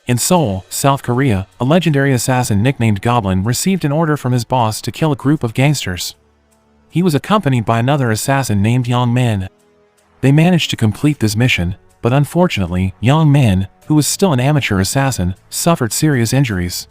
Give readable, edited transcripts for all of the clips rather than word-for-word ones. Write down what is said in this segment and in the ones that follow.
In Seoul, South Korea, a legendary assassin nicknamed Goblin received an order from his boss to kill a group of gangsters. He was accompanied by another assassin named Yang Min. They managed to complete this mission, but unfortunately, Yang Min, who was still an amateur assassin, suffered serious injuries.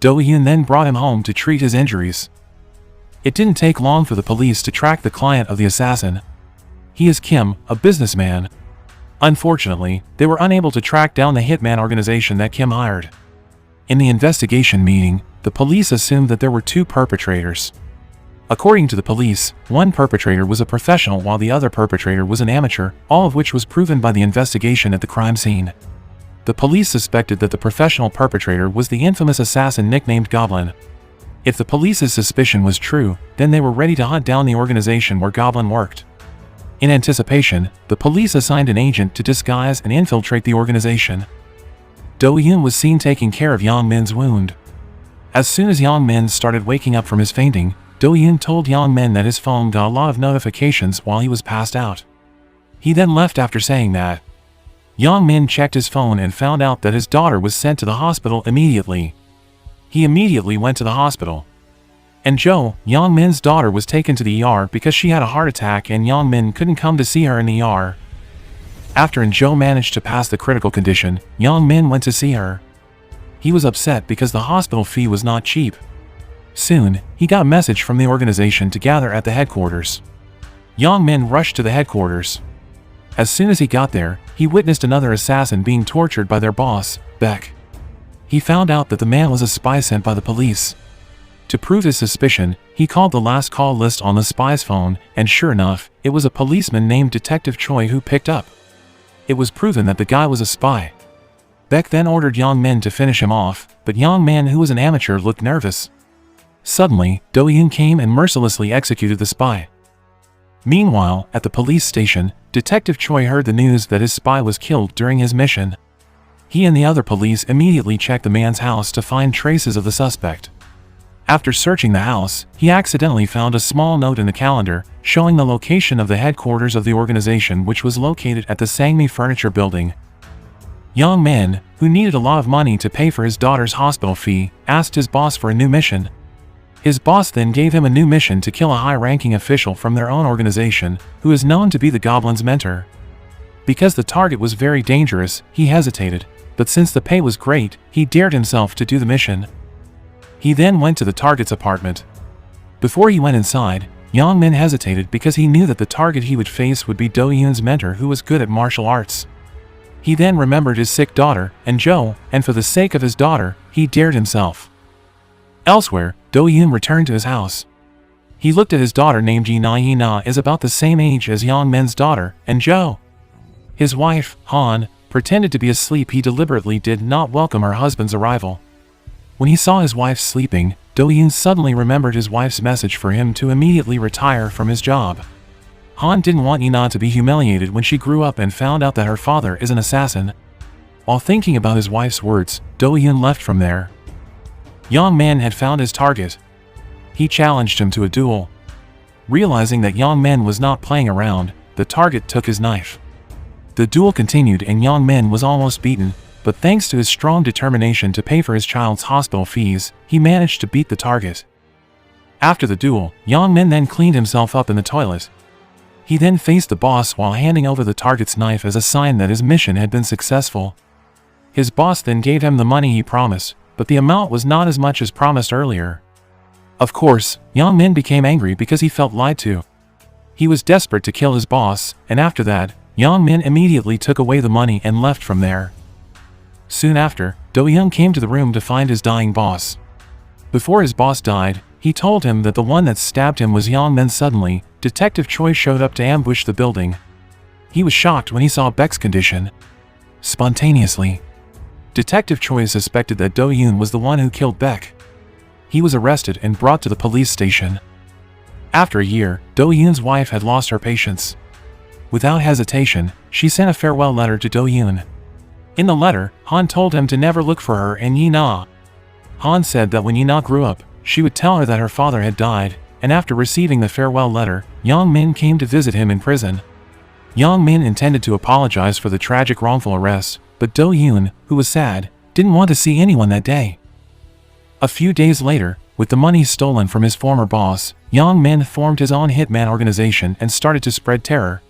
Do Hyun then brought him home to treat his injuries. It didn't take long for the police to track the client of the assassin. He is Kim, a businessman. Unfortunately, they were unable to track down the hitman organization that Kim hired. In the investigation meeting, the police assumed that there were two perpetrators. According to the police, one perpetrator was a professional while the other perpetrator was an amateur, all of which was proven by the investigation at the crime scene. The police suspected that the professional perpetrator was the infamous assassin nicknamed Goblin. If the police's suspicion was true, then they were ready to hunt down the organization where Goblin worked. In anticipation, the police assigned an agent to disguise and infiltrate the organization. Do Hyun was seen taking care of Yang Min's wound. As soon as Yang Min started waking up from his fainting, Do Hyun told Yang Min that his phone got a lot of notifications while he was passed out. He then left after saying that. Yang Min checked his phone and found out that his daughter was sent to the hospital immediately. He immediately went to the hospital. And Yang Min's daughter was taken to the ER because she had a heart attack and Yang Min couldn't come to see her in the ER. After Jo managed to pass the critical condition, Yang Min went to see her. He was upset because the hospital fee was not cheap. Soon, he got a message from the organization to gather at the headquarters. Yang Min rushed to the headquarters. As soon as he got there, he witnessed another assassin being tortured by their boss, Beck. He found out that the man was a spy sent by the police. To prove his suspicion, he called the last call list on the spy's phone, and sure enough, it was a policeman named Detective Choi who picked up. It was proven that the guy was a spy. Beck then ordered Yang Min to finish him off, but Yang Min, who was an amateur, looked nervous. Suddenly, Do Hyun came and mercilessly executed the spy. Meanwhile, at the police station, Detective Choi heard the news that his spy was killed during his mission. He and the other police immediately checked the man's house to find traces of the suspect. After searching the house, he accidentally found a small note in the calendar showing the location of the headquarters of the organization, which was located at the Sangmi Furniture Building. Yang Min, who needed a lot of money to pay for his daughter's hospital fee, asked his boss for a new mission. His boss then gave him a new mission to kill a high-ranking official from their own organization, who is known to be the Goblin's mentor. Because the target was very dangerous, he hesitated, but since the pay was great, he dared himself to do the mission. He then went to the target's apartment. Before he went inside, Yang Min hesitated because he knew that the target he would face would be Do Hyun's mentor, who was good at martial arts. He then remembered his sick daughter, and for the sake of his daughter, he dared himself. Elsewhere, Do Hyun returned to his house. He looked at his daughter named Yina. Yina is about the same age as Yang Min's daughter, and his wife, Han, pretended to be asleep. He deliberately did not welcome her husband's arrival. When he saw his wife sleeping, Do Hyun suddenly remembered his wife's message for him to immediately retire from his job. Han didn't want Yina to be humiliated when she grew up and found out that her father is an assassin. While thinking about his wife's words, Do Hyun left from there. Yang Min had found his target. He challenged him to a duel. Realizing that Yang Min was not playing around, the target took his knife. The duel continued and Yang Min was almost beaten, but thanks to his strong determination to pay for his child's hospital fees, he managed to beat the target. After the duel, Yang Min then cleaned himself up in the toilet. He then faced the boss while handing over the target's knife as a sign that his mission had been successful. His boss then gave him the money he promised, but the amount was not as much as promised earlier. Of course, Yang Min became angry because he felt lied to. He was desperate to kill his boss, and after that, Yang Min immediately took away the money and left from there. Soon after, Do Hyun came to the room to find his dying boss. Before his boss died, he told him that the one that stabbed him was Yang Min. Suddenly, Detective Choi showed up to ambush the building. He was shocked when he saw Beck's condition. Spontaneously, Detective Choi suspected that Do Hyun was the one who killed Beck. He was arrested and brought to the police station. After a year, Do Hyun's wife had lost her patience. Without hesitation, she sent a farewell letter to Do Hyun. In the letter, Han told him to never look for her and Yina. Han said that when Yina grew up, she would tell her that her father had died, and after receiving the farewell letter, Yang Min came to visit him in prison. Yang Min intended to apologize for the tragic wrongful arrest, but Do Hyun, who was sad, didn't want to see anyone that day. A few days later, with the money stolen from his former boss, Yang Min formed his own hitman organization and started to spread terror.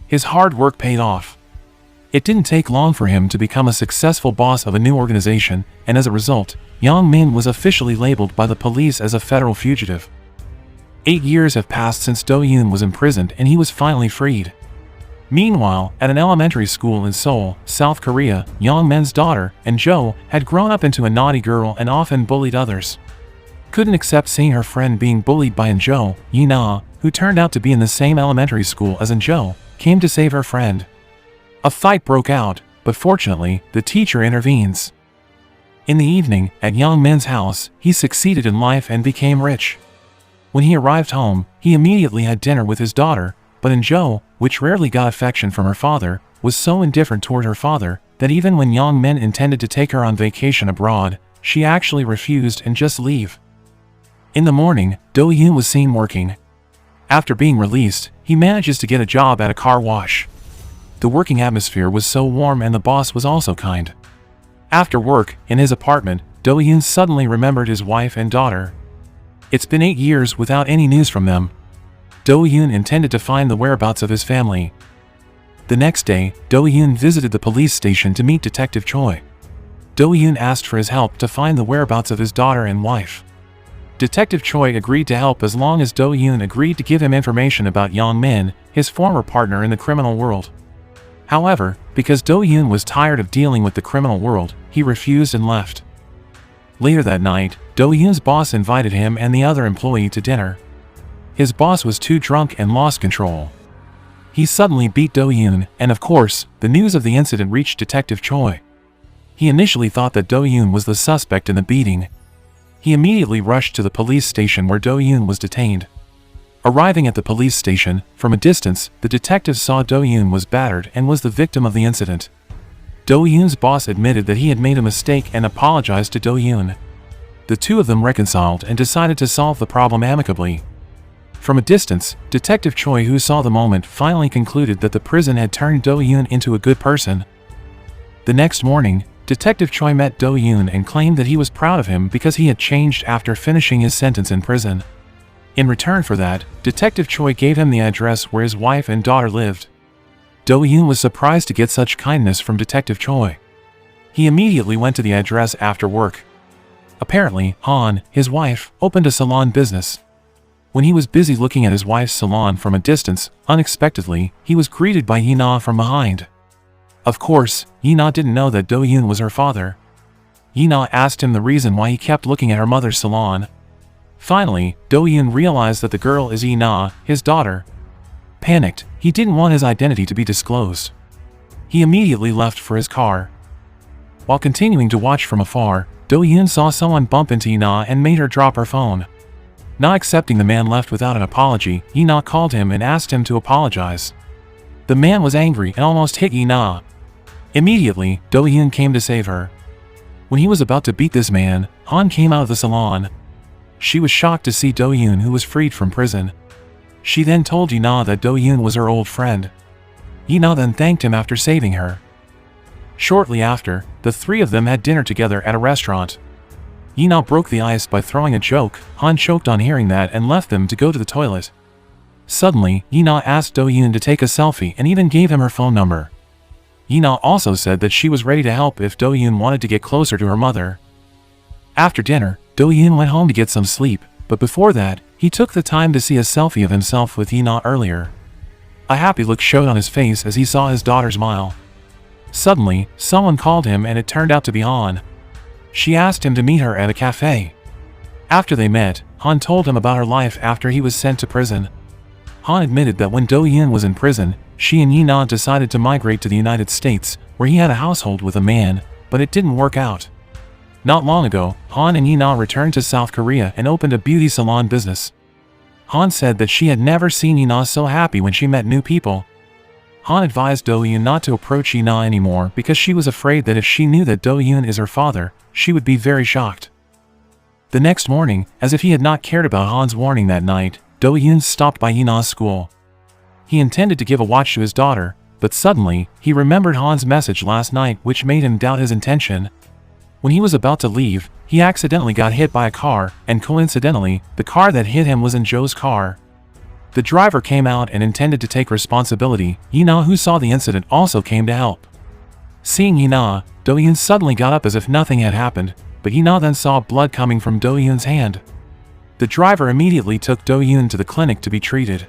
His hard work paid off. It didn't take long for him to become a successful boss of a new organization, and as a result, Yang Min was officially labeled by the police as a federal fugitive. 8 years have passed since Do Yoon was imprisoned and he was finally freed. Meanwhile, at an elementary school in Seoul, South Korea, Yang Min's daughter, and Jo, had grown up into a naughty girl and often bullied others. Couldn't accept seeing her friend being bullied by Jo, Yi-na, who turned out to be in the same elementary school as Jo, came to save her friend. A fight broke out, but fortunately, the teacher intervenes. In the evening, at Yang Min's house, he succeeded in life and became rich. When he arrived home, he immediately had dinner with his daughter, but Jo, which rarely got affection from her father, was so indifferent toward her father that even when Yang Min intended to take her on vacation abroad, she actually refused and just leave. In the morning, Do Yoon was seen working. After being released, he manages to get a job at a car wash. The working atmosphere was so warm and the boss was also kind. After work, in his apartment, Do Yoon suddenly remembered his wife and daughter. It's been 8 years without any news from them. Do Yoon intended to find the whereabouts of his family. The next day, Do Yoon visited the police station to meet Detective Choi. Do Yoon asked for his help to find the whereabouts of his daughter and wife. Detective Choi agreed to help as long as Do Yoon agreed to give him information about Yang Min, his former partner in the criminal world. However, because Do Yoon was tired of dealing with the criminal world, he refused and left. Later that night, Do Yoon's boss invited him and the other employee to dinner. His boss was too drunk and lost control. He suddenly beat Do Yoon, and of course, the news of the incident reached Detective Choi. He initially thought that Do Yoon was the suspect in the beating. He immediately rushed to the police station where Do Yoon was detained. Arriving at the police station, from a distance, the detective saw Do Yoon was battered and was the victim of the incident. Do Yoon's boss admitted that he had made a mistake and apologized to Do Yoon. The two of them reconciled and decided to solve the problem amicably. From a distance, Detective Choi, who saw the moment, finally concluded that the prison had turned Do Yoon into a good person. The next morning, Detective Choi met Do Yoon and claimed that he was proud of him because he had changed after finishing his sentence in prison. In return for that, Detective Choi gave him the address where his wife and daughter lived. Do Yoon was surprised to get such kindness from Detective Choi. He immediately went to the address after work. Apparently, Han, his wife, opened a salon business. When he was busy looking at his wife's salon from a distance, unexpectedly, he was greeted by Yi-na from behind. Of course, Yi-na didn't know that Do Yoon was her father. Yi-na asked him the reason why he kept looking at her mother's salon. Finally, Do Yoon realized that the girl is Yi-na, his daughter. Panicked, he didn't want his identity to be disclosed. He immediately left for his car. While continuing to watch from afar, Do Yoon saw someone bump into Yi-na and made her drop her phone. Not accepting the man left without an apology, Yi-na called him and asked him to apologize. The man was angry and almost hit Yi-na. Immediately, Do Yoon came to save her. When he was about to beat this man, Han came out of the salon. She was shocked to see Do Yoon, who was freed from prison. She then told Yi-na that Do Yoon was her old friend. Yi-na then thanked him after saving her. Shortly after, the three of them had dinner together at a restaurant. Yi-na broke the ice by throwing a joke. Han choked on hearing that and left them to go to the toilet. Suddenly, Yi-na asked Do Yoon to take a selfie and even gave him her phone number. Yi-na also said that she was ready to help if Do Yoon wanted to get closer to her mother. After dinner, Do Yoon went home to get some sleep, but before that, he took the time to see a selfie of himself with Yi-na earlier. A happy look showed on his face as he saw his daughter smile. Suddenly, someone called him and it turned out to be Han. She asked him to meet her at a cafe. After they met, Han told him about her life after he was sent to prison. Han admitted that when Do Yoon was in prison, she and Yi-na decided to migrate to the United States, where he had a household with a man, but it didn't work out. Not long ago, Han and Yi-na returned to South Korea and opened a beauty salon business. Han said that she had never seen Yi-na so happy when she met new people. Han advised Do Yoon not to approach Yi-na anymore because she was afraid that if she knew that Do Yoon is her father, she would be very shocked. The next morning, as if he had not cared about Han's warning that night, Do Yoon stopped by Yi-na's school. He intended to give a watch to his daughter, but suddenly, he remembered Han's message last night, which made him doubt his intention. When he was about to leave, he accidentally got hit by a car, and coincidentally, the car that hit him was in Joe's car. The driver came out and intended to take responsibility. Yina, who saw the incident, also came to help. Seeing Yina, Do-yoon suddenly got up as if nothing had happened, but Yina then saw blood coming from Do-yoon's hand. The driver immediately took Do-yoon to the clinic to be treated.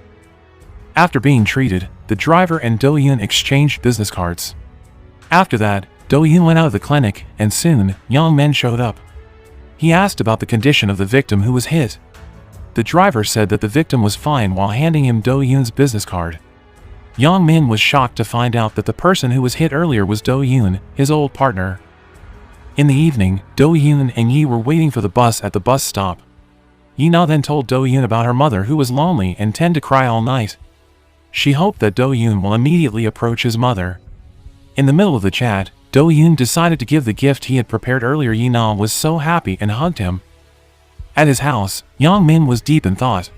After being treated, the driver and Do-yoon exchanged business cards. After that, Do-yoon went out of the clinic, and soon, Young Min showed up. He asked about the condition of the victim who was hit. The driver said that the victim was fine while handing him Do-yoon's business card. Young Min was shocked to find out that the person who was hit earlier was Do-yoon, his old partner. In the evening, Do-yoon and Yi were waiting for the bus at the bus stop. Yina then told Do-yoon about her mother, who was lonely and tended to cry all night. She hoped that Do-yoon will immediately approach his mother. In the middle of the chat, Do-yoon decided to give the gift he had prepared earlier. Yina was so happy and hugged him. At his house, Young Min was deep in thought.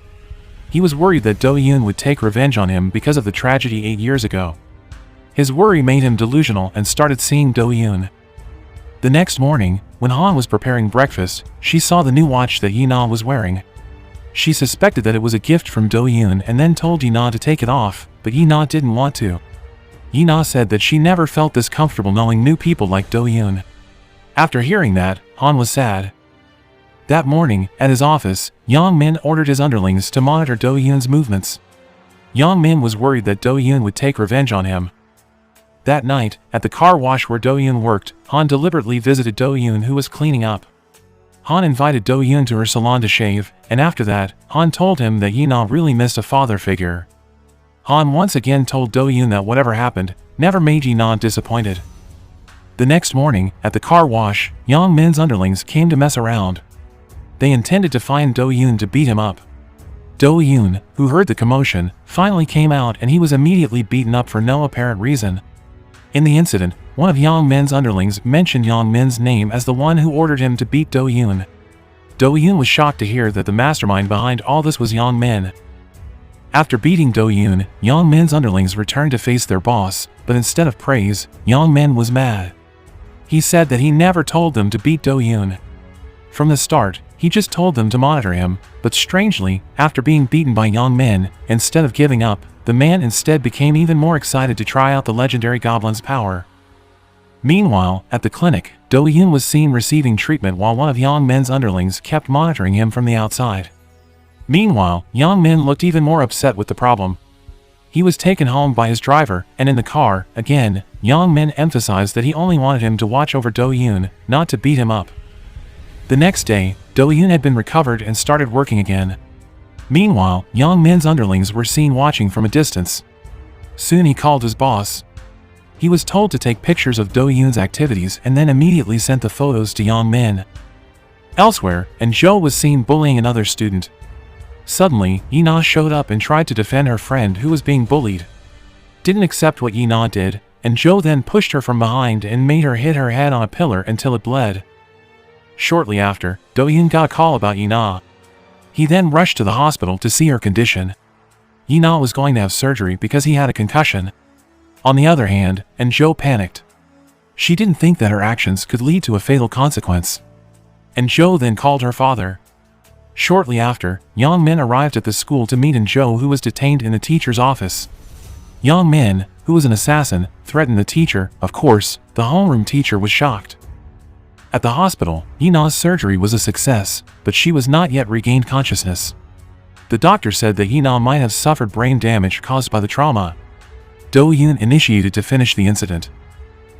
He was worried that Do-yoon would take revenge on him because of the tragedy 8 years ago. His worry made him delusional and started seeing Do-yoon. The next morning, when Han was preparing breakfast, she saw the new watch that Yina was wearing. She suspected that it was a gift from Do-yoon and then told Yina to take it off, but Yina didn't want to. Yina said that she never felt this comfortable knowing new people like Do-yoon. After hearing that, Han was sad. That morning, at his office, Young Min ordered his underlings to monitor Do-yoon's movements. Young Min was worried that Do-yoon would take revenge on him. That night, at the car wash where Do-yoon worked, Han deliberately visited Do-yoon, who was cleaning up. Han invited Do-yoon to her salon to shave, and after that, Han told him that Yina really missed a father figure. Han once again told Do-yoon that whatever happened, never made Yina disappointed. The next morning, at the car wash, Young Min's underlings came to mess around. They intended to find Do-yoon to beat him up. Do-yoon, who heard the commotion, finally came out, and he was immediately beaten up for no apparent reason. In the incident, one of Young Min's underlings mentioned Young Min's name as the one who ordered him to beat Do-yoon. Do-yoon was shocked to hear that the mastermind behind all this was Young Min. After beating Do-yoon, Young Min's underlings returned to face their boss, but instead of praise, Young Min was mad. He said that he never told them to beat Do-yoon. From the start, he just told them to monitor him, but strangely, after being beaten by Young Min, instead of giving up, the man instead became even more excited to try out the legendary goblin's power. Meanwhile, at the clinic, Do-yoon was seen receiving treatment while one of Young Min's underlings kept monitoring him from the outside. Meanwhile, Young Min looked even more upset with the problem. He was taken home by his driver, and in the car, again, Young Min emphasized that he only wanted him to watch over Do-yoon, not to beat him up. The next day, Do-yoon had been recovered and started working again. Meanwhile, Young Min's underlings were seen watching from a distance. Soon he called his boss. He was told to take pictures of Do-yoon's activities and then immediately sent the photos to Young Min. Elsewhere, and Jo was seen bullying another student. Suddenly, Yina showed up and tried to defend her friend who was being bullied. Didn't accept what Yina did, and Jo then pushed her from behind and made her hit her head on a pillar until it bled. Shortly after, Do-yoon got a call about Yina. He then rushed to the hospital to see her condition. Yina was going to have surgery because he had a concussion. On the other hand, and Jo panicked. She didn't think that her actions could lead to a fatal consequence. And Jo then called her father. Shortly after, Young Min arrived at the school to meet Jo, who was detained in the teacher's office. Young Min, who was an assassin, threatened the teacher. Of course, the homeroom teacher was shocked. At the hospital, Yina's surgery was a success, but she was not yet regained consciousness. The doctor said that Yina might have suffered brain damage caused by the trauma. Do-yoon initiated to finish the incident.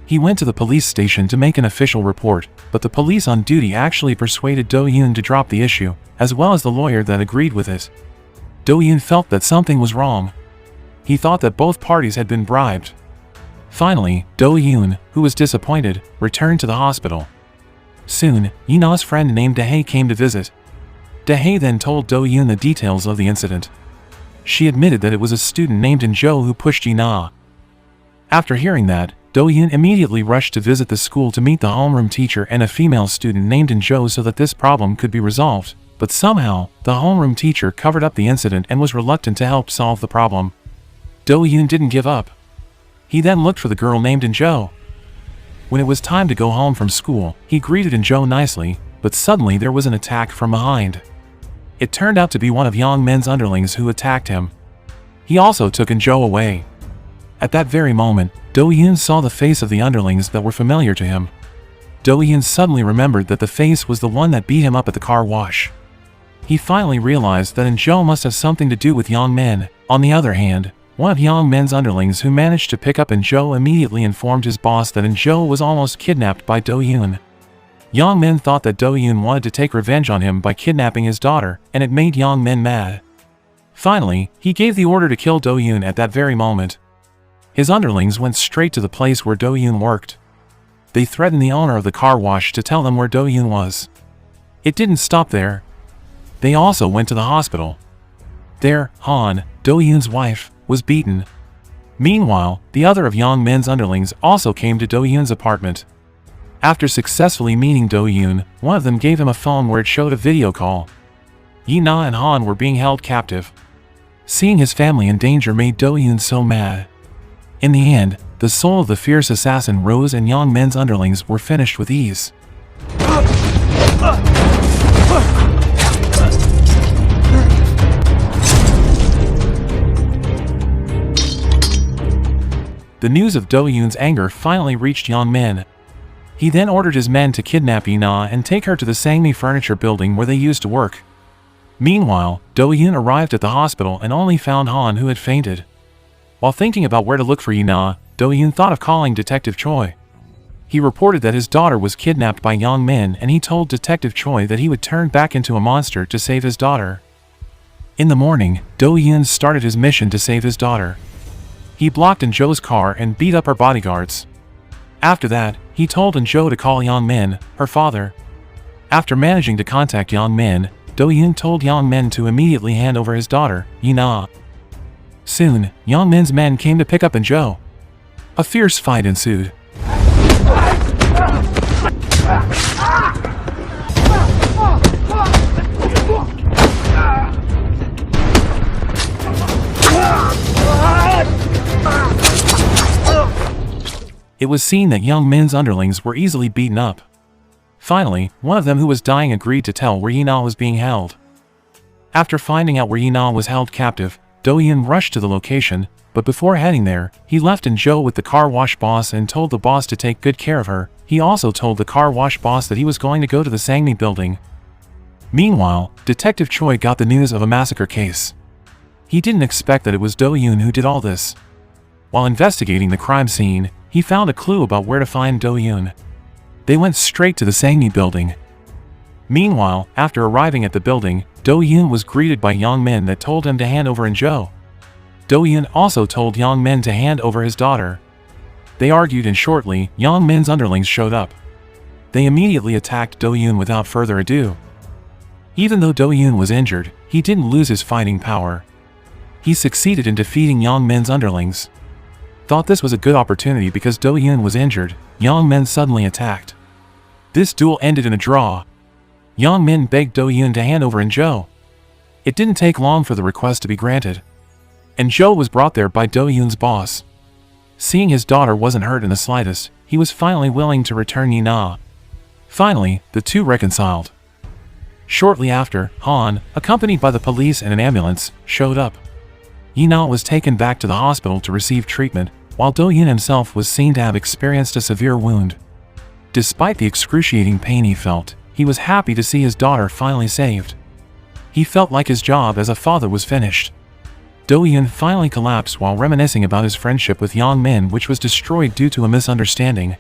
He went to the police station to make an official report, but the police on duty actually persuaded Do-yoon to drop the issue, as well as the lawyer that agreed with it. Do-yoon felt that something was wrong. He thought that both parties had been bribed. Finally, Do-yoon, who was disappointed, returned to the hospital. Soon, Yina's friend named Dae came to visit. Dae then told Do-yoon the details of the incident. She admitted that it was a student named Jo who pushed Yina. After hearing that, Do-yoon immediately rushed to visit the school to meet the homeroom teacher and a female student named Jo so that this problem could be resolved, but somehow, the homeroom teacher covered up the incident and was reluctant to help solve the problem. Do-yoon didn't give up. He then looked for the girl named Jo. When it was time to go home from school, he greeted In-jo nicely, but suddenly there was an attack from behind. It turned out to be one of Yang Min's underlings who attacked him. He also took In-jo away. At that very moment, Do-yoon saw the face of the underlings that were familiar to him. Do-yoon suddenly remembered that the face was the one that beat him up at the car wash. He finally realized that In-jo must have something to do with Yang Min. On the other hand, one of Yang Min's underlings who managed to pick up In-jo immediately informed his boss that In-jo was almost kidnapped by Do-yoon. Yang Min thought that Do-yoon wanted to take revenge on him by kidnapping his daughter, and it made Yang Min mad. Finally, he gave the order to kill Do-yoon at that very moment. His underlings went straight to the place where Do-yoon worked. They threatened the owner of the car wash to tell them where Do-yoon was. It didn't stop there. They also went to the hospital. There, Han, Do-yoon's wife, was beaten. Meanwhile, the other of Yang Min's underlings also came to Do-yoon's apartment. After successfully meeting Do-yoon, one of them gave him a phone where it showed a video call. Yi-na and Han were being held captive. Seeing his family in danger made Do-yoon so mad. In the end, the soul of the fierce assassin rose and Yang Min's underlings were finished with ease. The news of Do-yoon's anger finally reached Yang Min. He then ordered his men to kidnap Yi-na and take her to the Sangmi furniture building where they used to work. Meanwhile, Do-yoon arrived at the hospital and only found Han, who had fainted. While thinking about where to look for Yi-na, Do-yoon thought of calling Detective Choi. He reported that his daughter was kidnapped by Yang Min and he told Detective Choi that he would turn back into a monster to save his daughter. In the morning, Do-yoon started his mission to save his daughter. He blocked In-jo's car and beat up her bodyguards. After that, he told In-jo to call Yang Min, her father. After managing to contact Yang Min, Do-yoon told Yang Min to immediately hand over his daughter, Yi-na. Soon, Yang Min's men came to pick up In-jo. A fierce fight ensued. It was seen that Yang Min's underlings were easily beaten up. Finally, one of them who was dying agreed to tell where Yi-na was being held. After finding out where Yi-na was held captive, Do-yoon rushed to the location, but before heading there, he left In-jo with the car wash boss and told the boss to take good care of her. He also told the car wash boss that he was going to go to the Sangmi building. Meanwhile, Detective Choi got the news of a massacre case. He didn't expect that it was Do-yoon who did all this. While investigating the crime scene, he found a clue about where to find Do-yoon. They went straight to the Sangmi building. Meanwhile, after arriving at the building, Do-yoon was greeted by Yang Min that told him to hand over In-jo. Do-yoon also told Yang Min to hand over his daughter. They argued and shortly, Yang Min's underlings showed up. They immediately attacked Do-yoon without further ado. Even though Do-yoon was injured, he didn't lose his fighting power. He succeeded in defeating Yang Min's underlings. Thought this was a good opportunity because Do-yoon was injured, Yang Min suddenly attacked. This duel ended in a draw. Yang Min begged Do-yoon to hand over In-jo. It didn't take long for the request to be granted. In-jo was brought there by Do-yoon's boss. Seeing his daughter wasn't hurt in the slightest, he was finally willing to return Yi-na. Finally, the two reconciled. Shortly after, Han, accompanied by the police and an ambulance, showed up. Yi-na was taken back to the hospital to receive treatment, while Do-yoon himself was seen to have experienced a severe wound. Despite the excruciating pain he felt, he was happy to see his daughter finally saved. He felt like his job as a father was finished. Do-yoon finally collapsed while reminiscing about his friendship with Yang Min, which was destroyed due to a misunderstanding.